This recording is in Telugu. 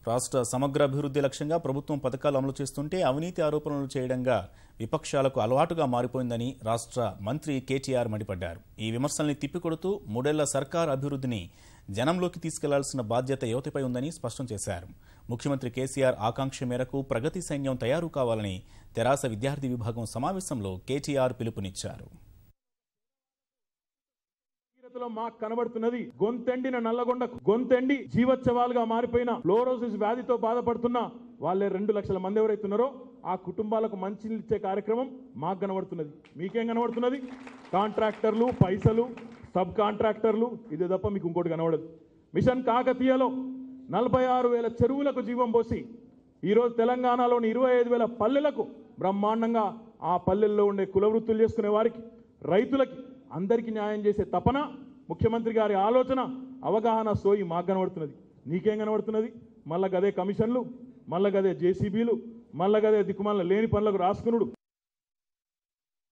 రాష్ట్ర సమగ్ర అభివృద్ధి లక్ష్యంగా ప్రభుత్వం పథకాలు అమలు చేస్తుంటే అవినీతి ఆరోపణలు చేయడంగా విపక్షాలకు అలవాటుగా మారిపోయిందని రాష్ట్ర మంత్రి కేటీఆర్ మండిపడ్డారు. ఈ విమర్శల్ని తిప్పికొడుతూ మూడేళ్ల సర్కార్ అభివృద్ధిని జనంలోకి తీసుకెళ్లాల్సిన బాధ్యత యువతపై ఉందని స్పష్టం చేశారు. ముఖ్యమంత్రి కేసీఆర్ ఆకాంక్ష మేరకు ప్రగతి సైన్యం తయారు కావాలని తెరాస విద్యార్థి విభాగం సమావేశంలో కేటీఆర్ పిలుపునిచ్చారు. మాకు కనబడుతున్నది గొంతెండిన నల్లగొండ గొంతెండి జీవోత్సవాలుగా మారిపోయిన ఫ్లోరోసిస్ వ్యాధితో బాధపడుతున్న వాళ్ళే 2 లక్షల మంది ఎవరైతున్నారో ఆ కుటుంబాలకు మంచినీళ్ళు ఇచ్చే కార్యక్రమం మాకు కనబడుతున్నది. మీకేం కనబడుతున్నది? కాంట్రాక్టర్లు, పైసలు, సబ్ కాంట్రాక్టర్లు, ఇదే తప్ప మీకు ఇంకోటి కనబడదు. మిషన్ కాకతీయలో 46,000 చెరువులకు జీవం పోసి ఈరోజు తెలంగాణలోని 25,000 పల్లెలకు బ్రహ్మాండంగా ఆ పల్లెల్లో ఉండే కుల వృత్తులు చేసుకునే వారికి, రైతులకి అందరికీ న్యాయం చేసే తపన, ముఖ్యమంత్రి గారి ఆలోచన, అవగాహన సోయి మాకు కనబడుతున్నది. నీకేం కనబడుతున్నది? మళ్ళా గదే కమిషన్లు, మళ్ళా గదే జేసీబీలు, మళ్ళా గదే దిక్కుమాల లేని పనులకు రాసుకునుడు.